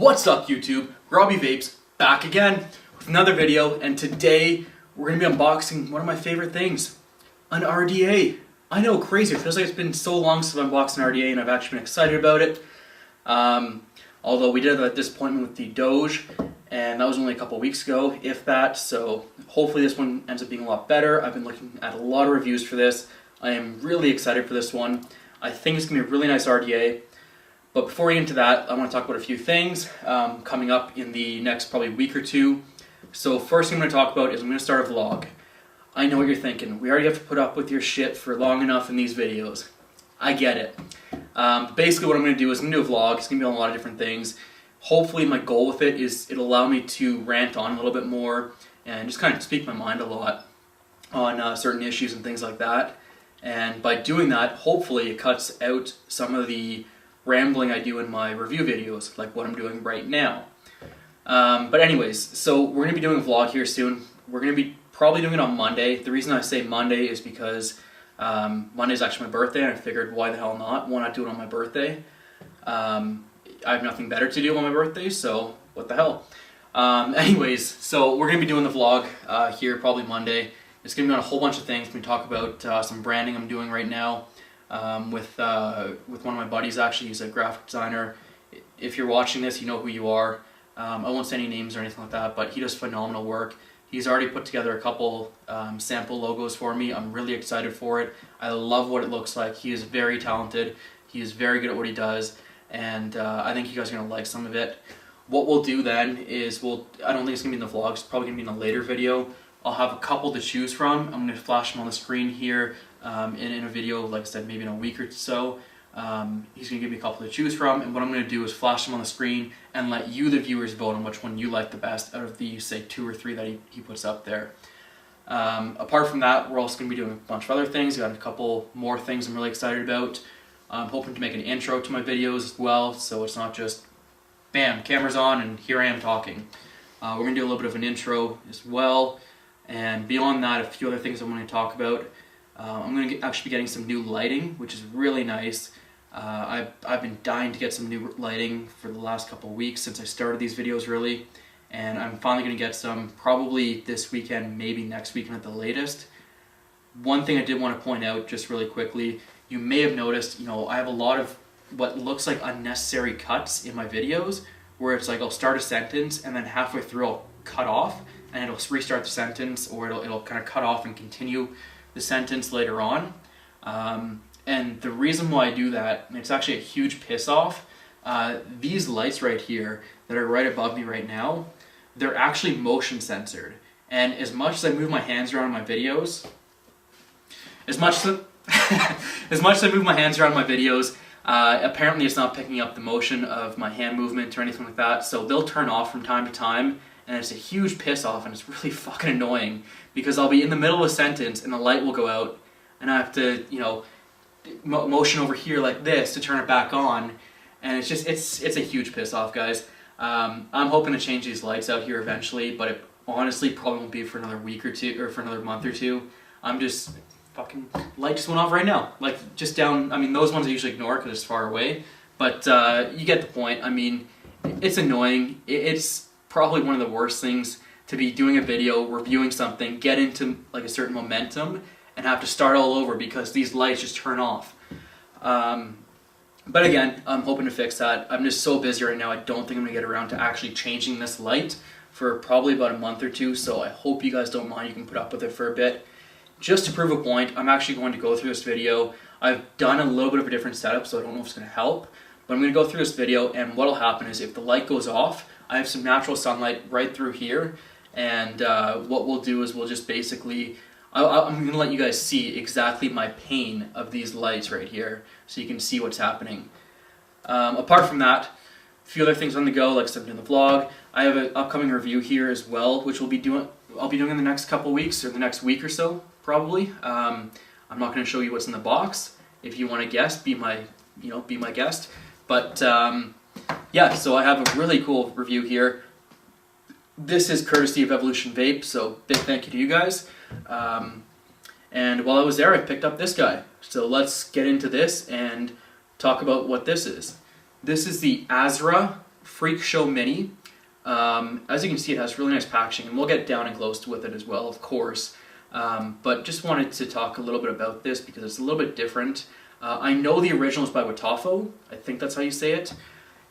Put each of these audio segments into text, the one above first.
What's up YouTube? Robbie Vapes back again with another video, and today we're going to be unboxing one of my favorite things, an RDA. I know, crazy, it feels like it's been so long since I've unboxed an RDA and I've actually been excited about it. Although we did have a disappointment with the Doge, and that was only a couple weeks ago, if that, so hopefully this one ends up being a lot better. I've been looking at a lot of reviews for this. I am really excited for this one. I think it's going to be a really nice RDA. But before we get into that, I want to talk about a few things coming up in the next probably week or two. So first thing I'm going to talk about is I'm going to start a vlog. I know what you're thinking. We already have to put up with your shit for long enough in these videos. I get it. Basically what I'm going to do is I'm going to do a vlog. It's going to be on a lot of different things. Hopefully my goal with it is it'll allow me to rant on a little bit more and just kind of speak my mind a lot on certain issues and things like that. And by doing that, hopefully it cuts out some of the rambling I do in my review videos, like what I'm doing right now. But anyways, so we're going to be doing a vlog here soon. We're going to be probably doing it on Monday. The reason I say Monday is because Monday is actually my birthday, and I figured why the hell not? Why not do it on my birthday? I have nothing better to do on my birthday, so what the hell? Anyways, so we're going to be doing the vlog here probably Monday. It's going to be on a whole bunch of things. We talk about some branding I'm doing right now. With one of my buddies, actually. He's a graphic designer. If you're watching this, you know who you are. I won't say any names or anything like that, but he does phenomenal work. He's already put together a couple sample logos for me. I'm really excited for it. I love what it looks like. He is very talented. He is very good at what he does, and I think you guys are going to like some of it. What we'll do then is I don't think it's going to be in the vlog. It's probably going to be in a later video. I'll have a couple to choose from. I'm going to flash them on the screen here in a video, like I said, maybe in a week or so. He's going to give me a couple to choose from, and what I'm going to do is flash them on the screen and let you, the viewers, vote on which one you like the best out of the, say, 2 or 3 that he puts up there. Apart from that, we're also going to be doing a bunch of other things. We've got a couple more things I'm really excited about. I'm hoping to make an intro to my videos as well, so it's not just, bam, camera's on and here I am talking. We're going to do a little bit of an intro as well. And beyond that, a few other things I want to talk about. I'm going to actually be getting some new lighting, which is really nice. I've been dying to get some new lighting for the last couple of weeks since I started these videos, really. And I'm finally going to get some probably this weekend, maybe next weekend at the latest. One thing I did want to point out just really quickly, you may have noticed, I have a lot of what looks like unnecessary cuts in my videos, where it's like I'll start a sentence and then halfway through I'll cut off, and it'll restart the sentence, or it'll kind of cut off and continue the sentence later on. And the reason why I do that, and it's actually a huge piss off, these lights right here that are right above me right now, they're actually motion censored. And as much as I move my hands around in my videos, apparently it's not picking up the motion of my hand movement or anything like that, so they'll turn off from time to time. And it's a huge piss off, and it's really fucking annoying because I'll be in the middle of a sentence and the light will go out and I have to, motion over here like this to turn it back on, and it's just, it's a huge piss off, guys. I'm hoping to change these lights out here eventually, but it honestly probably won't be for another week or two, or for another month or two. I'm just, fucking, light just went off right now. Like, just down, those ones I usually ignore because it's far away, but you get the point. It's annoying. It's probably one of the worst things to be doing a video, reviewing something, get into like a certain momentum, and have to start all over because these lights just turn off. But again, I'm hoping to fix that. I'm just so busy right now, I don't think I'm going to get around to actually changing this light for probably about a month or two, so I hope you guys don't mind. You can put up with it for a bit. Just to prove a point, I'm actually going to go through this video. I've done a little bit of a different setup, so I don't know if it's going to help, but I'm going to go through this video, and what will happen is if the light goes off, I have some natural sunlight right through here, and what we'll do is we'll just basically, I'm going to let you guys see exactly my pain of these lights right here, so you can see what's happening. Apart from that, a few other things on the go, like something in the vlog. I have an upcoming review here as well, which I'll be doing in the next couple weeks, or the next week or so, probably. I'm not going to show you what's in the box. If you want to guess, be my guest. But yeah, so I have a really cool review here. This is courtesy of Evolution Vape, so big thank you to you guys. And while I was there, I picked up this guy. So let's get into this and talk about what this is. This is the Azra Freakshow Mini. As you can see, it has really nice packaging, and we'll get down and close with it as well, of course. But just wanted to talk a little bit about this because it's a little bit different. I know the original is by Watafo. I think that's how you say it.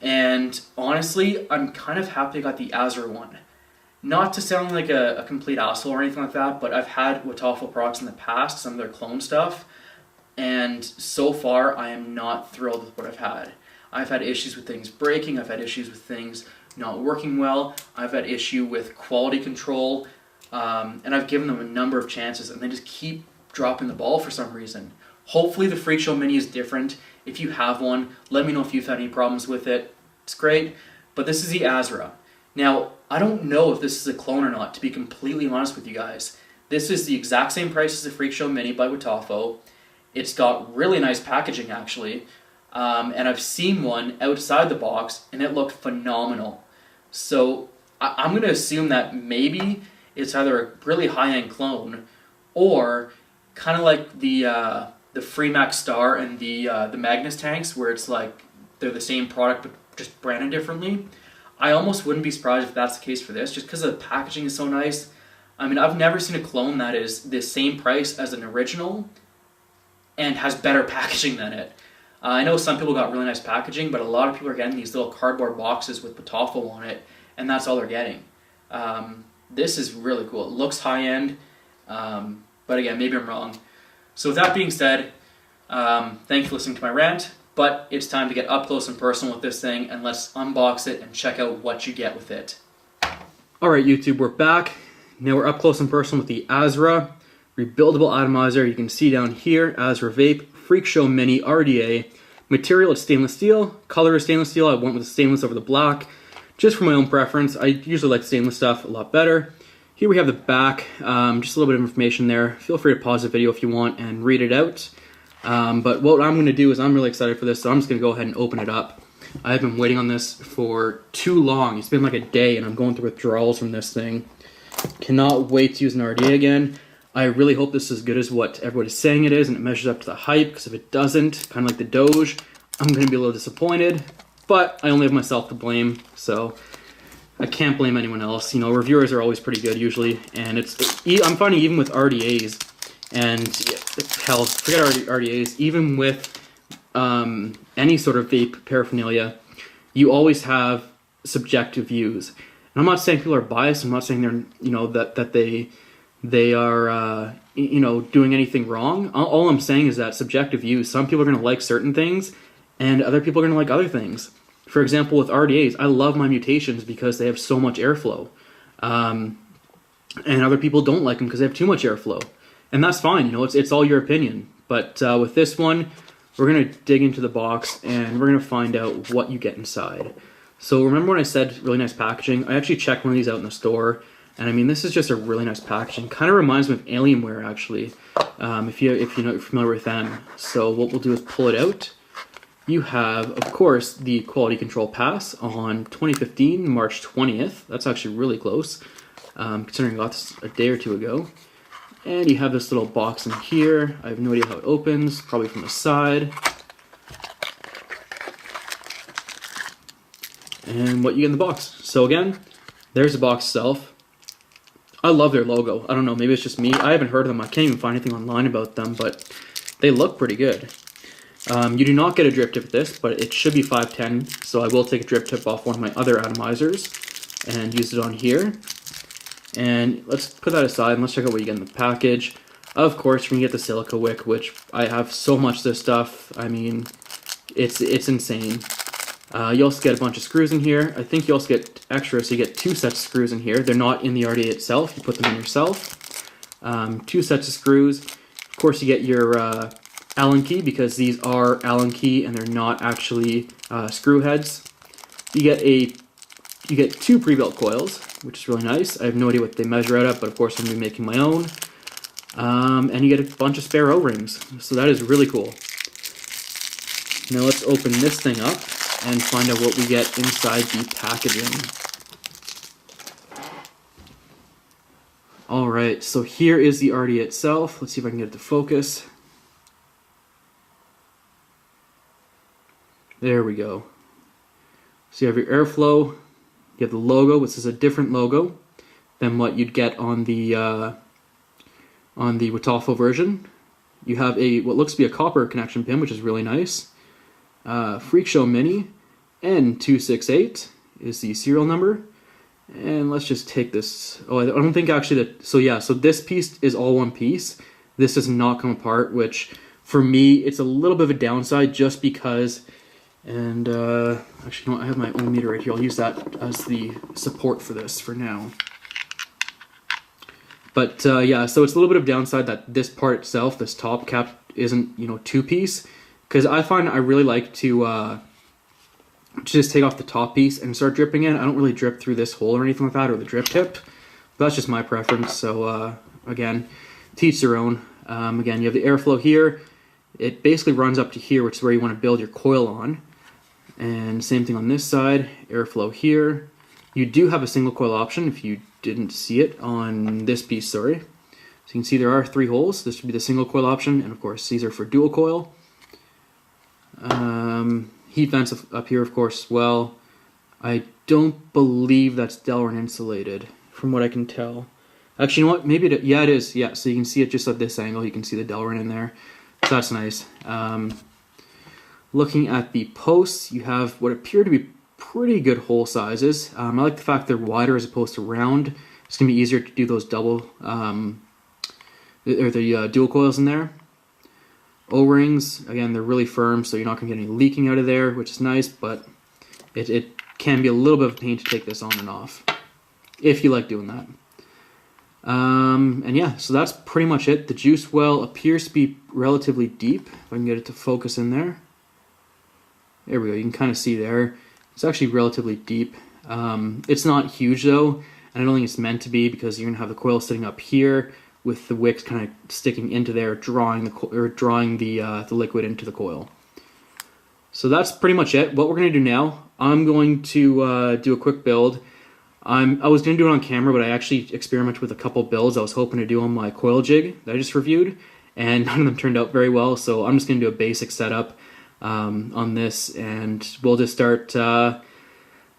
And honestly, I'm kind of happy I got the Azra one. Not to sound like a complete asshole or anything like that, but I've had Watafo products in the past, some of their clone stuff, and so far I am not thrilled with what I've had. I've had issues with things breaking, I've had issues with things not working well, I've had issue with quality control, and I've given them a number of chances and they just keep dropping the ball for some reason. Hopefully the Freakshow Mini is different. If you have one, let me know if you've had any problems with it. It's great, but this is the Azra. Now, I don't know if this is a clone or not, to be completely honest with you guys. This is the exact same price as the Freakshow Mini by Watafo. It's got really nice packaging actually, and I've seen one outside the box and it looked phenomenal. So I'm going to assume that maybe it's either a really high-end clone or kind of like the Freemax Star and the Magnus tanks, where it's like they're the same product but just branded differently. I almost wouldn't be surprised if that's the case for this, just because the packaging is so nice. I mean, I've never seen a clone that is the same price as an original and has better packaging than it. I know some people got really nice packaging, but a lot of people are getting these little cardboard boxes with Watafo on it, and that's all they're getting. This is really cool. It looks high-end, but again, maybe I'm wrong. So with that being said, thanks for listening to my rant, but it's time to get up close and personal with this thing, and let's unbox it and check out what you get with it. Alright YouTube, we're back. Now we're up close and personal with the Azra rebuildable atomizer. You can see down here, Azra Vape, Freakshow Mini RDA. Material is stainless steel, color is stainless steel. I went with the stainless over the black, just for my own preference. I usually like stainless stuff a lot better. Here we have the back, just a little bit of information there. Feel free to pause the video if you want and read it out. But what I'm going to do is I'm really excited for this, so I'm just going to go ahead and open it up. I've been waiting on this for too long. It's been like a day and I'm going through withdrawals from this thing. Cannot wait to use an RDA again. I really hope this is as good as what everybody's saying it is and it measures up to the hype, because if it doesn't, kind of like the Doge, I'm going to be a little disappointed. But I only have myself to blame, so I can't blame anyone else. You know, reviewers are always pretty good usually, and I'm finding even with RDAs, and hell, forget RDAs, even with any sort of vape paraphernalia, you always have subjective views. And I'm not saying people are biased. I'm not saying they're, you know, that they are, you know, doing anything wrong. All I'm saying is that subjective views. Some people are going to like certain things, and other people are going to like other things. For example, with RDAs, I love my mutations because they have so much airflow. And other people don't like them because they have too much airflow. And that's fine, you know, it's all your opinion. But with this one, we're going to dig into the box and we're going to find out what you get inside. So remember when I said really nice packaging? I actually checked one of these out in the store. And I mean, this is just a really nice packaging. Kind of reminds me of Alienware, actually, if you're familiar with them. So what we'll do is pull it out. You have, of course, the quality control pass on 2015, March 20th. That's actually really close, considering I got this a day or two ago. And you have this little box in here. I have no idea how it opens, probably from the side. And what you get in the box. So again, there's the box itself. I love their logo. I don't know, maybe it's just me. I haven't heard of them. I can't even find anything online about them, but they look pretty good. You do not get a drip tip with this, but it should be 510, so I will take a drip tip off one of my other atomizers and use it on here. And let's put that aside and let's check out what you get in the package. Of course, you're going to get the silica wick, which I have so much of this stuff. I mean, it's insane. You also get a bunch of screws in here. I think you also get extra, so you get 2 sets of screws in here. They're not in the RDA itself. You put them in yourself. 2 sets of screws. Of course, you get your Allen key, because these are Allen key and they're not actually screw heads. You get 2 pre-built coils, which is really nice. I have no idea what they measure out at, but of course I'm going to be making my own. And you get a bunch of spare O-rings, so that is really cool. Now let's open this thing up and find out what we get inside the packaging. Alright, so here is the RDA itself. Let's see if I can get it to focus. There we go. So you have your airflow, you have the logo, which is a different logo than what you'd get on the Watafo version. You have what looks to be a copper connection pin, which is really nice. Freakshow Mini N268 is the serial number. And let's just take this. Oh, I don't think actually that. So yeah, so this piece is all one piece. This does not come apart, which for me, it's a little bit of a downside just because. And actually, you know what? I have my own meter right here. I'll use that as the support for this for now. But yeah, so it's a little bit of downside that this part itself, this top cap, isn't, you know, two-piece. Because I find I really like to just take off the top piece and start dripping in. I don't really drip through this hole or anything like that, or the drip tip. But that's just my preference. So again, to each their own. Again, you have the airflow here. It basically runs up to here, which is where you want to build your coil on. And same thing on this side, airflow here. You do have a single coil option if you didn't see it on this piece, sorry. So you can see there are 3 holes. This would be the single coil option, and of course these are for dual coil. Heat vents up here, of course, as well. I don't believe that's Delrin insulated, from what I can tell. Actually, you know what? Maybe yeah, it is. Yeah, so you can see it just at this angle. You can see the Delrin in there. So that's nice. Looking at the posts, you have what appear to be pretty good hole sizes. I like the fact they're wider as opposed to round. It's going to be easier to do those double, or the dual coils in there. O-rings, again, they're really firm, so you're not going to get any leaking out of there, which is nice, but it can be a little bit of a pain to take this on and off, if you like doing that. And yeah, so that's pretty much it. The juice well appears to be relatively deep, if I can get it to focus in there. There we go, you can kind of see there. It's actually relatively deep. It's not huge though, and I don't think it's meant to be because you're going to have the coil sitting up here with the wicks kind of sticking into there, drawing the liquid into the coil. So that's pretty much it. What we're going to do now, I'm going to do a quick build. I was going to do it on camera, but I actually experimented with a couple builds I was hoping to do on my coil jig that I just reviewed, and none of them turned out very well, so I'm just going to do a basic setup on this, and we'll just start...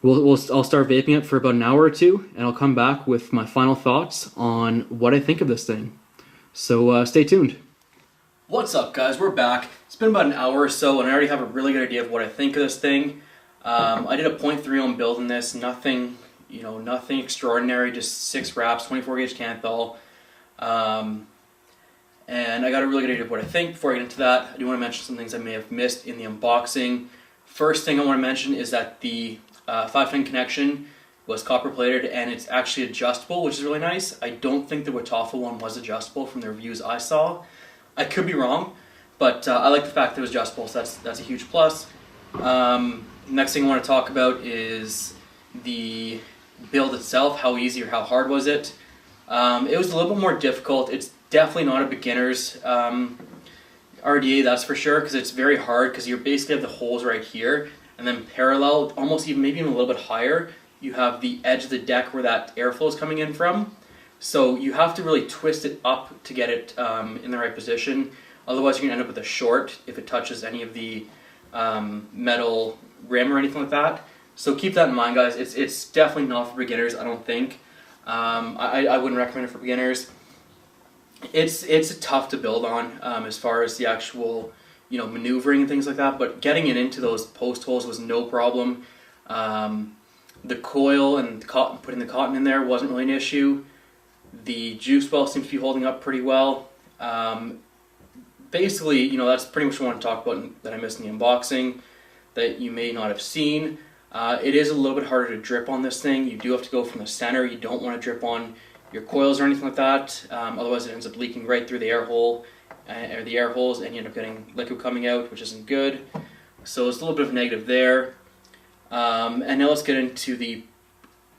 I'll start vaping it for about an hour or two, and I'll come back with my final thoughts on what I think of this thing. So stay tuned. What's up, guys? We're back. It's been about an hour or so, and I already have a really good idea of what I think of this thing. I did a 0.3 ohm build in this. Nothing, you know, nothing extraordinary. Just 6 wraps, 24 gauge Canthal. And I got a really good idea of what I think. Before I get into that, I do want to mention some things I may have missed in the unboxing. First thing I want to mention is that the 510 connection was copper plated, and it's actually adjustable, which is really nice. I don't think the Watafo one was adjustable from the reviews I saw. I could be wrong, but I like the fact that it was adjustable, so that's a huge plus. Next thing I want to talk about is the build itself. How easy or how hard was it? It was a little bit more difficult. It's definitely not a beginner's RDA, that's for sure, because it's very hard because you basically have the holes right here. And then parallel, almost even maybe even a little bit higher, you have the edge of the deck where that airflow is coming in from. So you have to really twist it up to get it in the right position. Otherwise you're going to end up with a short if it touches any of the metal rim or anything like that. So keep that in mind, guys. It's definitely not for beginners, I don't think. I wouldn't recommend it for beginners. It's tough to build on as far as the actual... you know, maneuvering and things like that, but getting it into those post holes was no problem. The coil and putting the cotton in there wasn't really an issue. The juice well seems to be holding up pretty well. Basically, you know, that's pretty much what I want to talk about that I missed in the unboxing that you may not have seen. It is a little bit harder to drip on this thing. You do have to go from the center. You don't want to drip on your coils or anything like that. Otherwise it ends up leaking right through the air hole. Or the air holes, and you end up getting liquid coming out, which isn't good. So it's a little bit of a negative there. And now let's get into the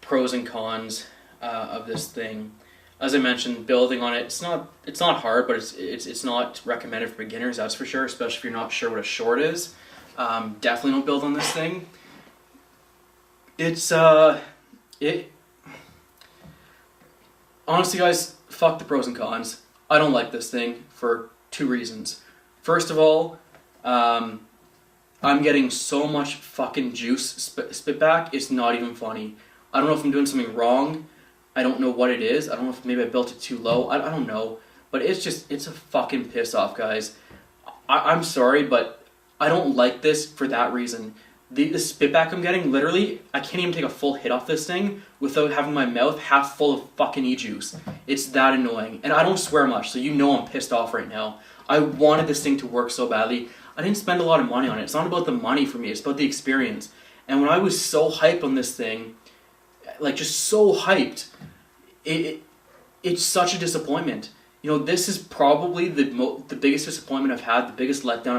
pros and cons of this thing. As I mentioned, building on it, it's not hard, but it's not recommended for beginners, that's for sure, especially if you're not sure what a short is. Definitely don't build on this thing. Honestly, guys, fuck the pros and cons. I don't like this thing for 2 reasons. First of all, I'm getting so much fucking juice spit back, it's not even funny. I don't know if I'm doing something wrong. I don't know what it is. I don't know if maybe I built it too low. I don't know. But it's a fucking piss off, guys. I'm sorry, but I don't like this for that reason. The spit back I'm getting, literally, I can't even take a full hit off this thing without having my mouth half full of fucking e-juice. It's that annoying. And I don't swear much, so you know I'm pissed off right now. I wanted this thing to work so badly. I didn't spend a lot of money on it. It's not about the money for me, it's about the experience. And when I was so hyped on this thing, like just so hyped, it's such a disappointment. You know, this is probably the biggest disappointment I've had, the biggest letdown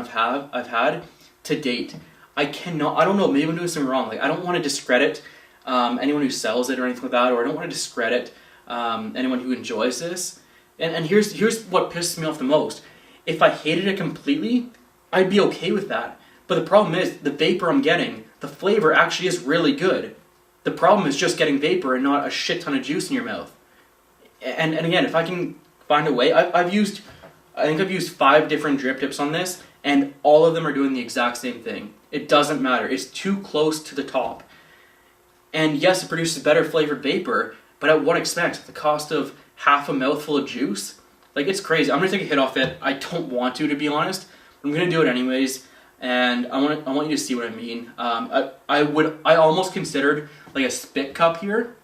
I've had to date. I don't know, maybe I'm doing something wrong. Like, I don't want to discredit anyone who sells it or anything like that, or I don't want to discredit anyone who enjoys this. And here's what pisses me off the most. If I hated it completely, I'd be okay with that. But the problem is, the vapor I'm getting, the flavor actually is really good. The problem is just getting vapor and not a shit ton of juice in your mouth. And again, if I can find a way, I think I've used 5 different drip tips on this, and all of them are doing the exact same thing. It doesn't matter. It's too close to the top. And yes, it produces better flavored vapor, but at what expense? At the cost of half a mouthful of juice? Like, it's crazy. I'm going to take a hit off it. I don't want to be honest. I'm going to do it anyways, and I want you to see what I mean. I almost considered like a spit cup here,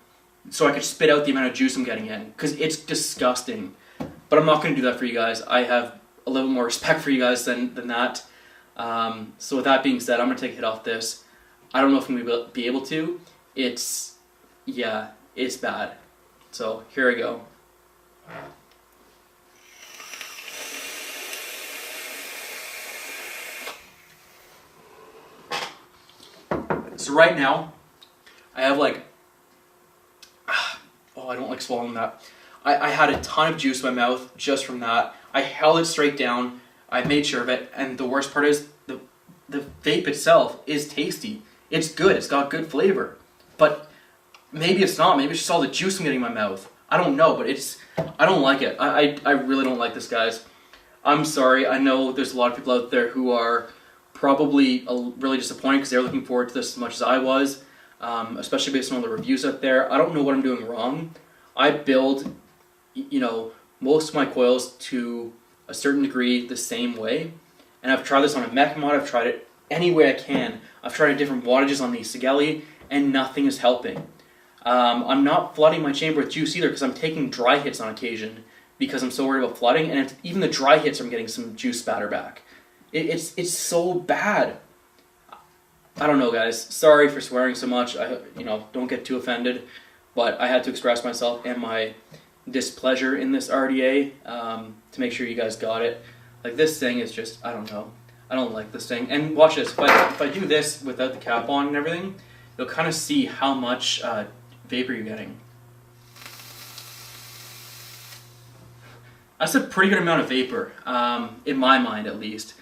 so I could spit out the amount of juice I'm getting in, because it's disgusting. But I'm not going to do that for you guys. I have a little more respect for you guys than that. So with that being said, I'm going to take a hit off this. I don't know if I'm going to be able to. It's bad. So here I go. So right now, I have like, I don't like swallowing that. I had a ton of juice in my mouth just from that. I held it straight down. I made sure of it. And the worst part is the vape itself is tasty. It's good. It's got good flavor. But maybe it's not. Maybe it's just all the juice I'm getting in my mouth. I don't know, but I don't like it. I really don't like this, guys. I'm sorry. I know there's a lot of people out there who are probably really disappointed because they're looking forward to this as much as I was, especially based on all the reviews out there. I don't know what I'm doing wrong. I build, most of my coils to a certain degree the same way, and I've tried this on a mech mod. I've tried it any way I can. I've tried different wattages on the Sigelli, and nothing is helping. I'm not flooding my chamber with juice either because I'm taking dry hits on occasion because I'm so worried about flooding, and even the dry hits I'm getting some juice spatter back. It's so bad. I don't know, guys. Sorry for swearing so much. Don't get too offended, but I had to express myself and my displeasure in this RDA to make sure you guys got it. Like, this thing is just, I don't know. I don't like this thing. And watch this. If I do this without the cap on and everything, you'll kind of see how much vapor you're getting. That's a pretty good amount of vapor, in my mind at least.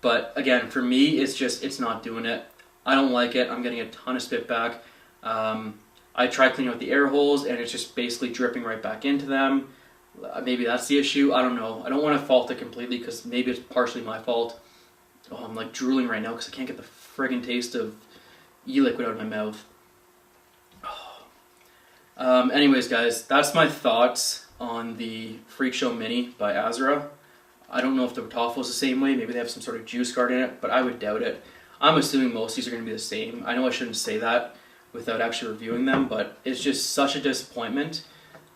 But again, for me, it's not doing it. I don't like it. I'm getting a ton of spit back. I tried cleaning out the air holes, and it's just basically dripping right back into them. Maybe that's the issue. I don't know. I don't want to fault it completely because maybe it's partially my fault. Oh, I'm like drooling right now because I can't get the friggin' taste of e-liquid out of my mouth. Oh. Anyways, guys, that's my thoughts on the Freakshow Mini by Azra. I don't know if the Tahoe is the same way. Maybe they have some sort of juice guard in it, but I would doubt it. I'm assuming most of these are going to be the same. I know I shouldn't say that without actually reviewing them, but it's just such a disappointment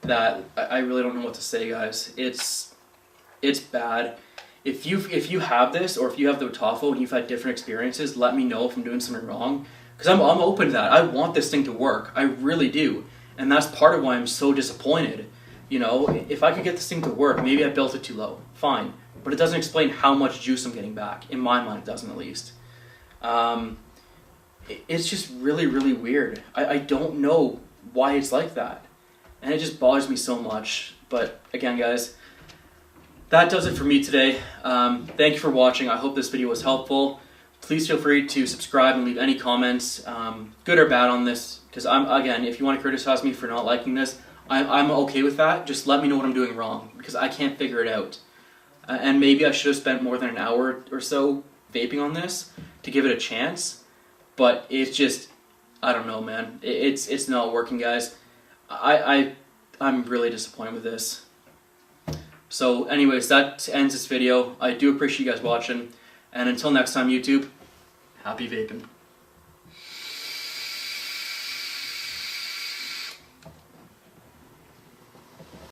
that I really don't know what to say, guys. It's bad. If you have this, or if you have the Tahoe and you've had different experiences, let me know if I'm doing something wrong, because I'm open to that. I want this thing to work. I really do, and that's part of why I'm so disappointed. If I could get this thing to work, maybe I built it too low. Fine. But it doesn't explain how much juice I'm getting back. In my mind, it doesn't, at least. It's just really, really weird. I don't know why it's like that. And it just bothers me so much. But again, guys, that does it for me today. Thank you for watching. I hope this video was helpful. Please feel free to subscribe and leave any comments, good or bad, on this. Because again, if you want to criticize me for not liking this, I'm okay with that. Just let me know what I'm doing wrong, because I can't figure it out. And maybe I should have spent more than an hour or so vaping on this to give it a chance, but it's just, I don't know, man. It's not working, guys. I'm really disappointed with this. So anyways, that ends this video. I do appreciate you guys watching, and until next time, YouTube, happy vaping.